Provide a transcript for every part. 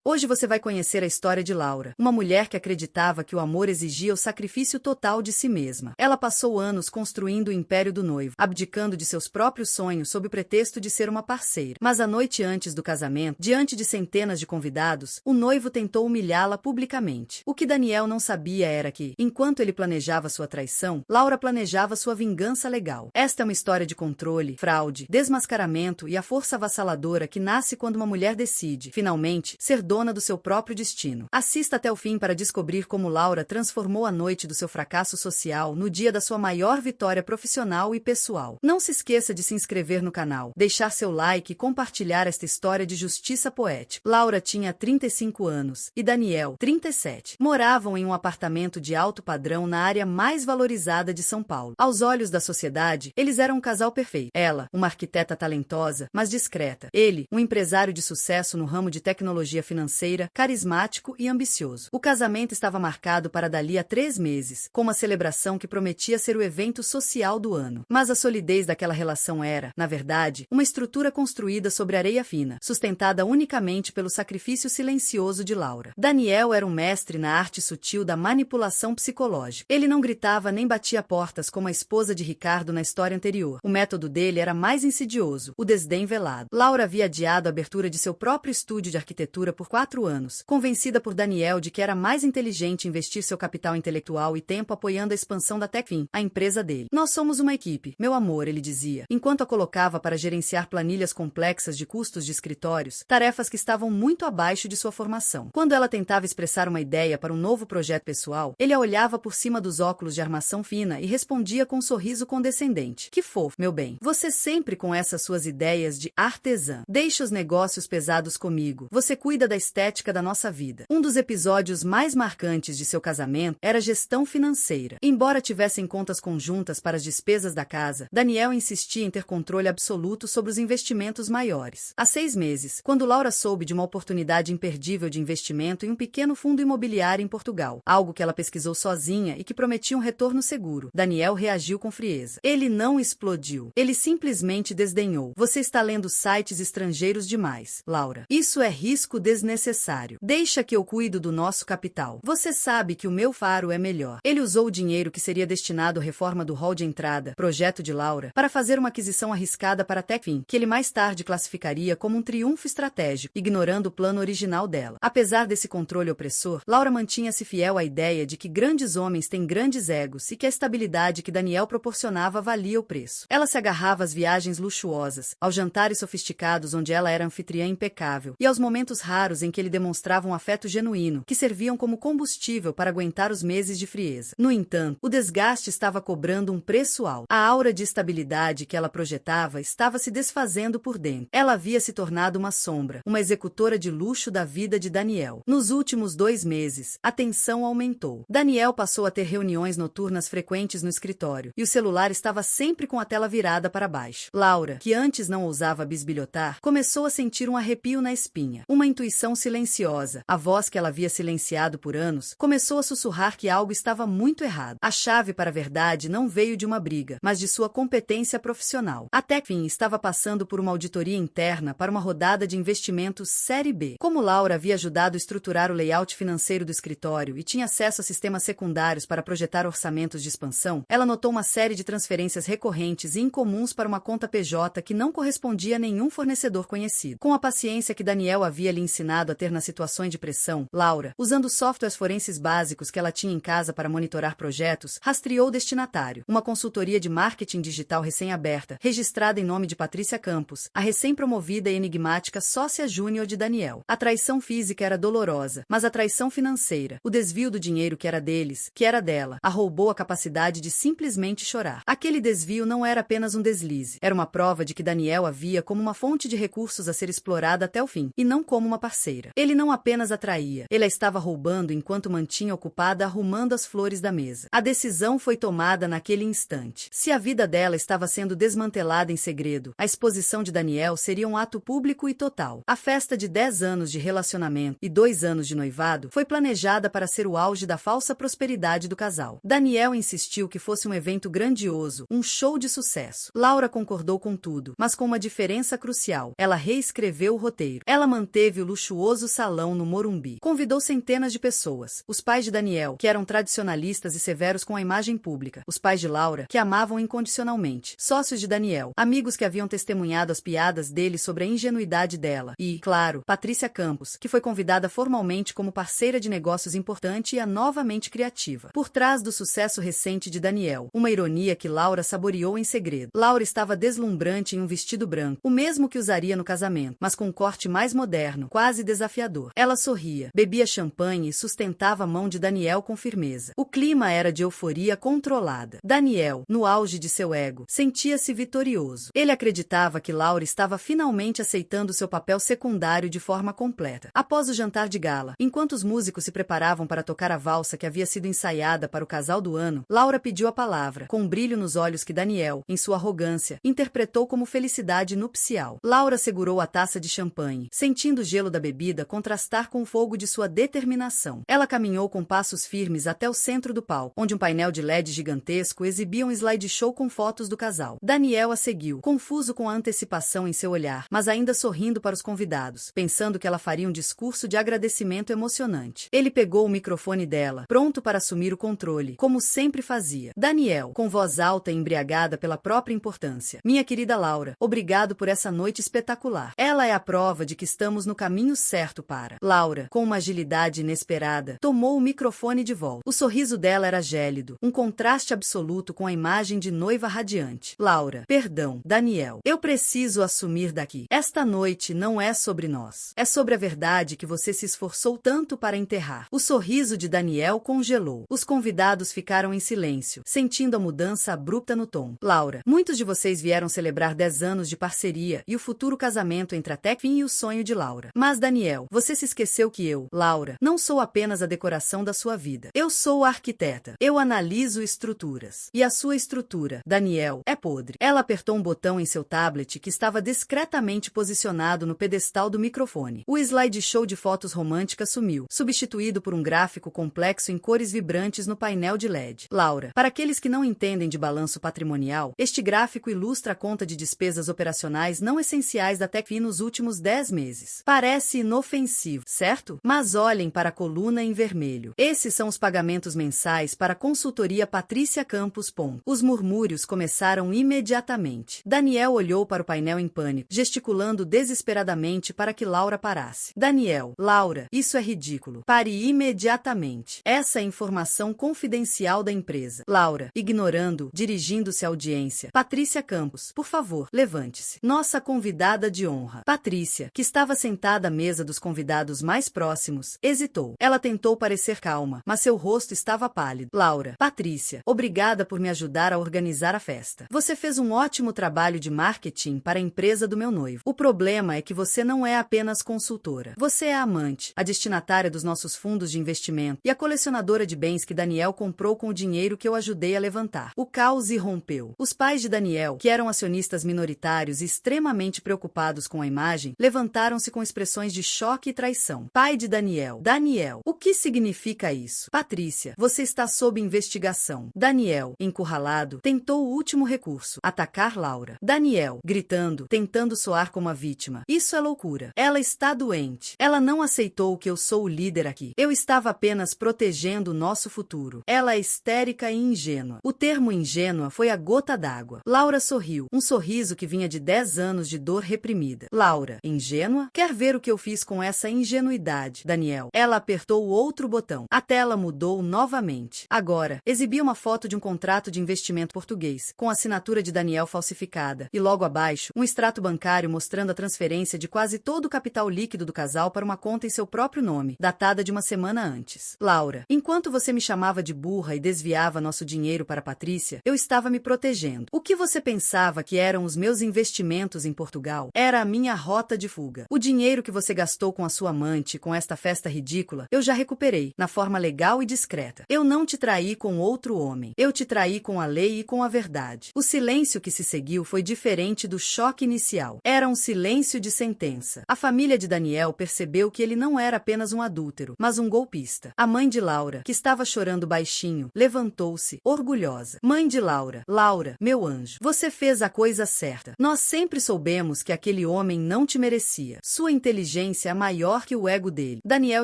Hoje você vai conhecer a história de Laura, uma mulher que acreditava que o amor exigia o sacrifício total de si mesma. Ela passou anos construindo o império do noivo, abdicando de seus próprios sonhos sob o pretexto de ser uma parceira. Mas a noite antes do casamento, diante de centenas de convidados, o noivo tentou humilhá-la publicamente. O que Daniel não sabia era que, enquanto ele planejava sua traição, Laura planejava sua vingança legal. Esta é uma história de controle, fraude, desmascaramento e a força avassaladora que nasce quando uma mulher decide, finalmente, ser dona do seu próprio destino. Assista até o fim para descobrir como Laura transformou a noite do seu fracasso social no dia da sua maior vitória profissional e pessoal. Não se esqueça de se inscrever no canal, deixar seu like e compartilhar esta história de justiça poética. Laura tinha 35 anos e Daniel, 37. Moravam em um apartamento de alto padrão na área mais valorizada de São Paulo. Aos olhos da sociedade, eles eram um casal perfeito. Ela, uma arquiteta talentosa, mas discreta. Ele, um empresário de sucesso no ramo de tecnologia financeira, carismático e ambicioso. O casamento estava marcado para dali a 3 meses, com uma celebração que prometia ser o evento social do ano. Mas a solidez daquela relação era, na verdade, uma estrutura construída sobre areia fina, sustentada unicamente pelo sacrifício silencioso de Laura. Daniel era um mestre na arte sutil da manipulação psicológica. Ele não gritava nem batia portas como a esposa de Ricardo na história anterior. O método dele era mais insidioso, o desdém velado. Laura havia adiado a abertura de seu próprio estúdio de arquitetura por 4 anos, convencida por Daniel de que era mais inteligente investir seu capital intelectual e tempo apoiando a expansão da Techfin, a empresa dele. Nós somos uma equipe, meu amor, ele dizia, enquanto a colocava para gerenciar planilhas complexas de custos de escritórios, tarefas que estavam muito abaixo de sua formação. Quando ela tentava expressar uma ideia para um novo projeto pessoal, ele a olhava por cima dos óculos de armação fina e respondia com um sorriso condescendente. Que fofo, meu bem. Você sempre com essas suas ideias de artesã. Deixa os negócios pesados comigo. Você cuida da estética da nossa vida. Um dos episódios mais marcantes de seu casamento era a gestão financeira. Embora tivessem contas conjuntas para as despesas da casa, Daniel insistia em ter controle absoluto sobre os investimentos maiores. Há 6 meses, quando Laura soube de uma oportunidade imperdível de investimento em um pequeno fundo imobiliário em Portugal, algo que ela pesquisou sozinha e que prometia um retorno seguro, Daniel reagiu com frieza. Ele não explodiu. Ele simplesmente desdenhou. Você está lendo sites estrangeiros demais, Laura. Isso é risco desnecessário. Deixa que eu cuido do nosso capital. Você sabe que o meu faro é melhor. Ele usou o dinheiro que seria destinado à reforma do hall de entrada, projeto de Laura, para fazer uma aquisição arriscada para a Techfin, que ele mais tarde classificaria como um triunfo estratégico, ignorando o plano original dela. Apesar desse controle opressor, Laura mantinha-se fiel à ideia de que grandes homens têm grandes egos e que a estabilidade que Daniel proporcionava valia o preço. Ela se agarrava às viagens luxuosas, aos jantares sofisticados onde ela era anfitriã impecável, e aos momentos raros em que ele demonstrava um afeto genuíno, que serviam como combustível para aguentar os meses de frieza. No entanto, o desgaste estava cobrando um preço alto. A aura de estabilidade que ela projetava estava se desfazendo por dentro. Ela havia se tornado uma sombra, uma executora de luxo da vida de Daniel. Nos últimos 2 meses, a tensão aumentou. Daniel passou a ter reuniões noturnas frequentes no escritório, e o celular estava sempre com a tela virada para baixo. Laura, que antes não ousava bisbilhotar, começou a sentir um arrepio na espinha. Uma intuição silenciosa, a voz que ela havia silenciado por anos, começou a sussurrar que algo estava muito errado. A chave para a verdade não veio de uma briga, mas de sua competência profissional. A Techfin estava passando por uma auditoria interna para uma rodada de investimentos Série B. Como Laura havia ajudado a estruturar o layout financeiro do escritório e tinha acesso a sistemas secundários para projetar orçamentos de expansão, ela notou uma série de transferências recorrentes e incomuns para uma conta PJ que não correspondia a nenhum fornecedor conhecido. Com a paciência que Daniel havia lhe ensinado a ter nas situações de pressão, Laura, usando softwares forenses básicos que ela tinha em casa para monitorar projetos, rastreou o destinatário, uma consultoria de marketing digital recém-aberta, registrada em nome de Patrícia Campos, a recém-promovida e enigmática sócia júnior de Daniel. A traição física era dolorosa, mas a traição financeira, o desvio do dinheiro que era deles, que era dela, a roubou a capacidade de simplesmente chorar. Aquele desvio não era apenas um deslize, era uma prova de que Daniel a via como uma fonte de recursos a ser explorada até o fim, e não como uma parceira. Ele não apenas a traía, ele a estava roubando enquanto mantinha ocupada arrumando as flores da mesa. A decisão foi tomada naquele instante. Se a vida dela estava sendo desmantelada em segredo, a exposição de Daniel seria um ato público e total. A festa de 10 anos de relacionamento e 2 anos de noivado foi planejada para ser o auge da falsa prosperidade do casal. Daniel insistiu que fosse um evento grandioso, um show de sucesso. Laura concordou com tudo, mas com uma diferença crucial. Ela reescreveu o roteiro. Ela manteve o luxuoso suntuoso salão no Morumbi. Convidou centenas de pessoas. Os pais de Daniel, que eram tradicionalistas e severos com a imagem pública. Os pais de Laura, que amavam incondicionalmente. Sócios de Daniel, amigos que haviam testemunhado as piadas dele sobre a ingenuidade dela. E, claro, Patrícia Campos, que foi convidada formalmente como parceira de negócios importante e a novamente criativa. Por trás do sucesso recente de Daniel, uma ironia que Laura saboreou em segredo. Laura estava deslumbrante em um vestido branco, o mesmo que usaria no casamento, mas com um corte mais moderno, quase desafiador. Ela sorria, bebia champanhe e sustentava a mão de Daniel com firmeza. O clima era de euforia controlada. Daniel, no auge de seu ego, sentia-se vitorioso. Ele acreditava que Laura estava finalmente aceitando seu papel secundário de forma completa. Após o jantar de gala, enquanto os músicos se preparavam para tocar a valsa que havia sido ensaiada para o casal do ano, Laura pediu a palavra, com um brilho nos olhos que Daniel, em sua arrogância, interpretou como felicidade nupcial. Laura segurou a taça de champanhe, sentindo o gelo da bebida contrastar com o fogo de sua determinação. Ela caminhou com passos firmes até o centro do palco, onde um painel de LED gigantesco exibia um slideshow com fotos do casal. Daniel a seguiu, confuso com a antecipação em seu olhar, mas ainda sorrindo para os convidados, pensando que ela faria um discurso de agradecimento emocionante. Ele pegou o microfone dela, pronto para assumir o controle, como sempre fazia. Daniel, com voz alta e embriagada pela própria importância. Minha querida Laura, obrigado por essa noite espetacular. Ela é a prova de que estamos no caminho certo para... Laura, com uma agilidade inesperada, tomou o microfone de volta. O sorriso dela era gélido, um contraste absoluto com a imagem de noiva radiante. Laura, perdão, Daniel, eu preciso assumir daqui. Esta noite não é sobre nós. É sobre a verdade que você se esforçou tanto para enterrar. O sorriso de Daniel congelou. Os convidados ficaram em silêncio, sentindo a mudança abrupta no tom. Laura, muitos de vocês vieram celebrar 10 anos de parceria e o futuro casamento entre a Techfin e o sonho de Laura. Mas Daniel, você se esqueceu que eu, Laura, não sou apenas a decoração da sua vida. Eu sou a arquiteta. Eu analiso estruturas. E a sua estrutura, Daniel, é podre. Ela apertou um botão em seu tablet que estava discretamente posicionado no pedestal do microfone. O slideshow de fotos românticas sumiu, substituído por um gráfico complexo em cores vibrantes no painel de LED. Laura, para aqueles que não entendem de balanço patrimonial, este gráfico ilustra a conta de despesas operacionais não essenciais da Techfin nos últimos 10 meses. Parece inofensivo, certo? Mas olhem para a coluna em vermelho. Esses são os pagamentos mensais para a consultoria Patrícia Campos. Os murmúrios começaram imediatamente. Daniel olhou para o painel em pânico, gesticulando desesperadamente para que Laura parasse. Daniel, Laura, isso é ridículo. Pare imediatamente. Essa é informação confidencial da empresa. Laura, ignorando, dirigindo-se à audiência. Patrícia Campos, por favor, levante-se. Nossa convidada de honra. Patrícia, que estava sentada à mesa dos convidados mais próximos, hesitou. Ela tentou parecer calma, mas seu rosto estava pálido. Laura, Patrícia, obrigada por me ajudar a organizar a festa. Você fez um ótimo trabalho de marketing para a empresa do meu noivo. O problema é que você não é apenas consultora. Você é a amante, a destinatária dos nossos fundos de investimento e a colecionadora de bens que Daniel comprou com o dinheiro que eu ajudei a levantar. O caos irrompeu. Os pais de Daniel, que eram acionistas minoritários e extremamente preocupados com a imagem, levantaram-se com expressões de choque e traição. Pai de Daniel. Daniel, o que significa isso? Patrícia, você está sob investigação. Daniel, encurralado, tentou o último recurso, atacar Laura. Daniel, gritando, tentando soar como a vítima. Isso é loucura. Ela está doente. Ela não aceitou que eu sou o líder aqui. Eu estava apenas protegendo o nosso futuro. Ela é histérica e ingênua. O termo ingênua foi a gota d'água. Laura sorriu, um sorriso que vinha de 10 anos de dor reprimida. Laura, ingênua? Quer ver o que eu fiz com essa ingenuidade? Daniel. Ela apertou o outro botão. A tela mudou novamente. Agora, exibia uma foto de um contrato de investimento português, com a assinatura de Daniel falsificada, e logo abaixo, um extrato bancário mostrando a transferência de quase todo o capital líquido do casal para uma conta em seu próprio nome, datada de uma semana antes. Laura, enquanto você me chamava de burra e desviava nosso dinheiro para Patrícia, eu estava me protegendo. O que você pensava que eram os meus investimentos em Portugal? Era a minha rota de fuga. O dinheiro que você gastou com a sua amante, com esta festa ridícula, eu já recuperei, na forma legal e discreta. Eu não te traí com outro homem. Eu te traí com a lei e com a verdade. O silêncio que se seguiu foi diferente do choque inicial. Era um silêncio de sentença. A família de Daniel percebeu que ele não era apenas um adúltero, mas um golpista. A mãe de Laura, que estava chorando baixinho, levantou-se, orgulhosa. Mãe de Laura, Laura, meu anjo, você fez a coisa certa. Nós sempre soubemos que aquele homem não te merecia. Sua inteligência inteligência maior que o ego dele. Daniel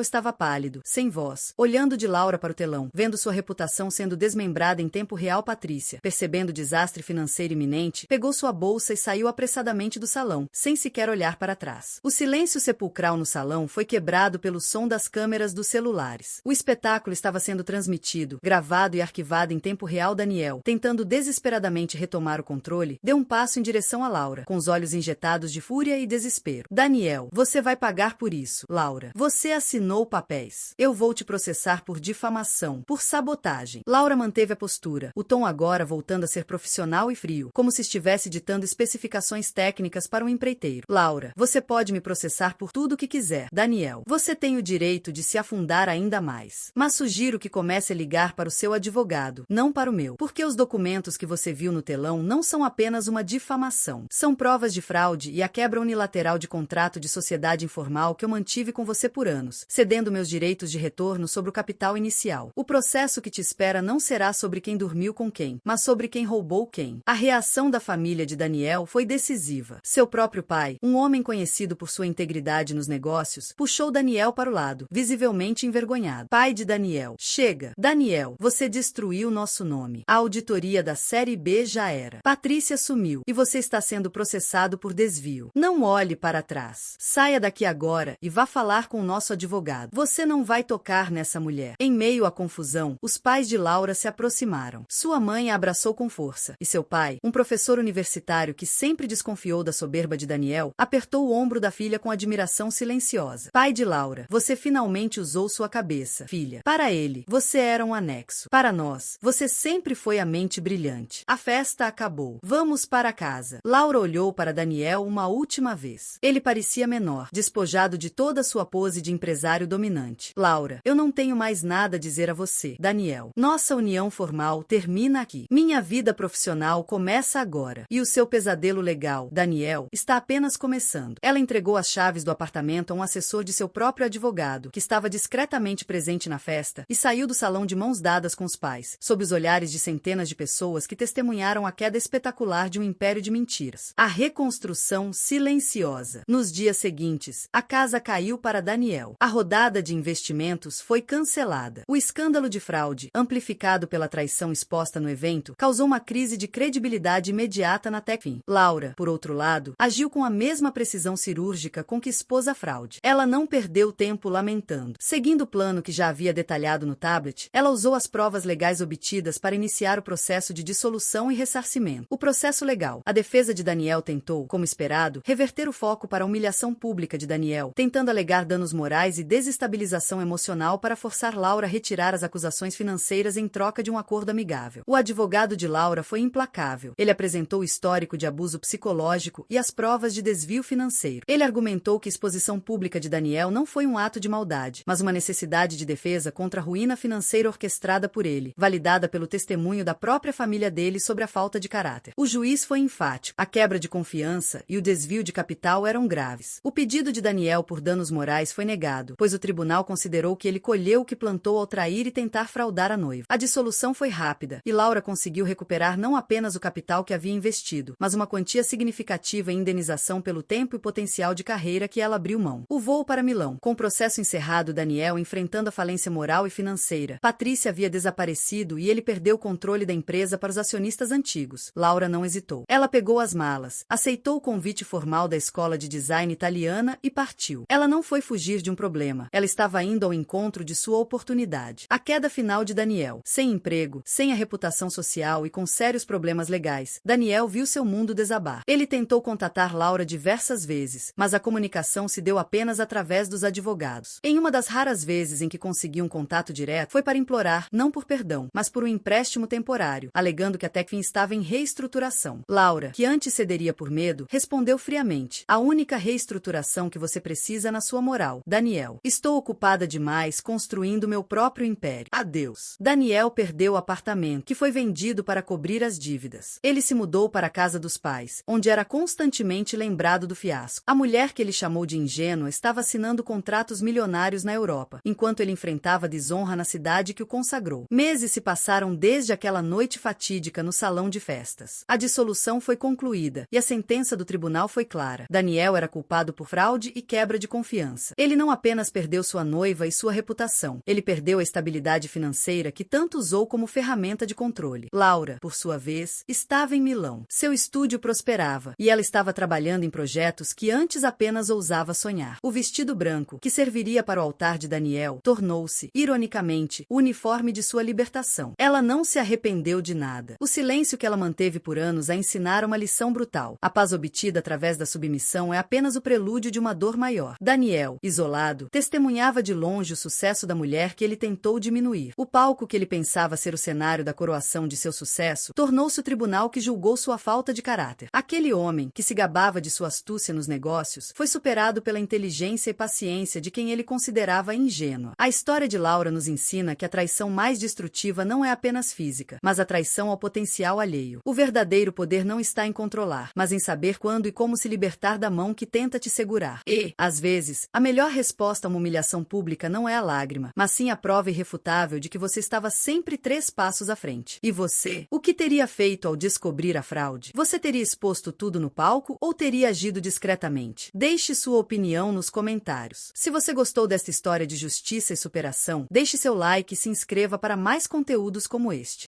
estava pálido, sem voz, olhando de Laura para o telão, vendo sua reputação sendo desmembrada em tempo real. Patrícia, percebendo o desastre financeiro iminente, pegou sua bolsa e saiu apressadamente do salão, sem sequer olhar para trás. O silêncio sepulcral no salão foi quebrado pelo som das câmeras dos celulares. O espetáculo estava sendo transmitido, gravado e arquivado em tempo real. Daniel, tentando desesperadamente retomar o controle, deu um passo em direção a Laura, com os olhos injetados de fúria e desespero. Daniel, você vai pagar por isso. Laura, você assinou papéis. Eu vou te processar por difamação, por sabotagem. Laura manteve a postura, o tom agora voltando a ser profissional e frio, como se estivesse ditando especificações técnicas para um empreiteiro. Laura, você pode me processar por tudo o que quiser. Daniel, você tem o direito de se afundar ainda mais. Mas sugiro que comece a ligar para o seu advogado, não para o meu, porque os documentos que você viu no telão não são apenas uma difamação. São provas de fraude e a quebra unilateral de contrato de sociedade informal que eu mantive com você por anos, cedendo meus direitos de retorno sobre o capital inicial. O processo que te espera não será sobre quem dormiu com quem, mas sobre quem roubou quem. A reação da família de Daniel foi decisiva. Seu próprio pai, um homem conhecido por sua integridade nos negócios, puxou Daniel para o lado, visivelmente envergonhado. Pai de Daniel, chega. Daniel, você destruiu nosso nome. A auditoria da Série B já era. Patrícia sumiu e você está sendo processado por desvio. Não olhe para trás. Saia daqui agora e vá falar com o nosso advogado. Você não vai tocar nessa mulher. Em meio à confusão, os pais de Laura se aproximaram. Sua mãe a abraçou com força e seu pai, um professor universitário que sempre desconfiou da soberba de Daniel, apertou o ombro da filha com admiração silenciosa. Pai de Laura, você finalmente usou sua cabeça, filha. Para ele, você era um anexo. Para nós, você sempre foi a mente brilhante. A festa acabou. Vamos para casa. Laura olhou para Daniel uma última vez. Ele parecia menor, despojado de toda sua pose de empresário dominante. Laura, eu não tenho mais nada a dizer a você. Daniel, nossa união formal termina aqui. Minha vida profissional começa agora. E o seu pesadelo legal, Daniel, está apenas começando. Ela entregou as chaves do apartamento a um assessor de seu próprio advogado, que estava discretamente presente na festa, e saiu do salão de mãos dadas com os pais, sob os olhares de centenas de pessoas que testemunharam a queda espetacular de um império de mentiras. A reconstrução silenciosa. Nos dias seguintes, a casa caiu para Daniel. A rodada de investimentos foi cancelada. O escândalo de fraude, amplificado pela traição exposta no evento, causou uma crise de credibilidade imediata na Techfin. Laura, por outro lado, agiu com a mesma precisão cirúrgica com que expôs a fraude. Ela não perdeu tempo lamentando. Seguindo o plano que já havia detalhado no tablet, ela usou as provas legais obtidas para iniciar o processo de dissolução e ressarcimento. O processo legal. A defesa de Daniel tentou, como esperado, reverter o foco para a humilhação pública de Daniel, tentando alegar danos morais e desestabilização emocional para forçar Laura a retirar as acusações financeiras em troca de um acordo amigável. O advogado de Laura foi implacável. Ele apresentou o histórico de abuso psicológico e as provas de desvio financeiro. Ele argumentou que a exposição pública de Daniel não foi um ato de maldade, mas uma necessidade de defesa contra a ruína financeira orquestrada por ele, validada pelo testemunho da própria família dele sobre a falta de caráter. O juiz foi enfático. A quebra de confiança e o desvio de capital eram graves. O pedido de Daniel por danos morais foi negado, pois o tribunal considerou que ele colheu o que plantou ao trair e tentar fraudar a noiva. A dissolução foi rápida, e Laura conseguiu recuperar não apenas o capital que havia investido, mas uma quantia significativa em indenização pelo tempo e potencial de carreira que ela abriu mão. O voo para Milão. Com o processo encerrado, Daniel enfrentando a falência moral e financeira. Patrícia havia desaparecido e ele perdeu o controle da empresa para os acionistas antigos. Laura não hesitou. Ela pegou as malas, aceitou o convite formal da escola de design italiana e partiu. Ela não foi fugir de um problema. Ela estava indo ao encontro de sua oportunidade. A queda final de Daniel. Sem emprego, sem a reputação social e com sérios problemas legais, Daniel viu seu mundo desabar. Ele tentou contatar Laura diversas vezes, mas a comunicação se deu apenas através dos advogados. Em uma das raras vezes em que conseguiu um contato direto, foi para implorar, não por perdão, mas por um empréstimo temporário, alegando que a Techfin estava em reestruturação. Laura, que antes cederia por medo, respondeu friamente: a única reestruturação que você precisa é na sua moral. Daniel, estou ocupada demais construindo meu próprio império. Adeus. Daniel perdeu o apartamento, que foi vendido para cobrir as dívidas. Ele se mudou para a casa dos pais, onde era constantemente lembrado do fiasco. A mulher que ele chamou de ingênua estava assinando contratos milionários na Europa, enquanto ele enfrentava a desonra na cidade que o consagrou. Meses se passaram desde aquela noite fatídica no salão de festas. A dissolução foi concluída e a sentença do tribunal foi clara. Daniel era culpado por fraude fraude e quebra de confiança. Ele não apenas perdeu sua noiva e sua reputação, ele perdeu a estabilidade financeira que tanto usou como ferramenta de controle. Laura, por sua vez, estava em Milão. Seu estúdio prosperava, e ela estava trabalhando em projetos que antes apenas ousava sonhar. O vestido branco, que serviria para o altar de Daniel, tornou-se, ironicamente, o uniforme de sua libertação. Ela não se arrependeu de nada. O silêncio que ela manteve por anos a ensinara uma lição brutal. A paz obtida através da submissão é apenas o prelúdio de uma dor maior. Daniel, isolado, testemunhava de longe o sucesso da mulher que ele tentou diminuir. O palco que ele pensava ser o cenário da coroação de seu sucesso tornou-se o tribunal que julgou sua falta de caráter. Aquele homem, que se gabava de sua astúcia nos negócios, foi superado pela inteligência e paciência de quem ele considerava ingênua. A história de Laura nos ensina que a traição mais destrutiva não é apenas física, mas a traição ao potencial alheio. O verdadeiro poder não está em controlar, mas em saber quando e como se libertar da mão que tenta te segurar. E, às vezes, a melhor resposta a uma humilhação pública não é a lágrima, mas sim a prova irrefutável de que você estava sempre 3 passos à frente. E você? O que teria feito ao descobrir a fraude? Você teria exposto tudo no palco ou teria agido discretamente? Deixe sua opinião nos comentários. Se você gostou desta história de justiça e superação, deixe seu like e se inscreva para mais conteúdos como este.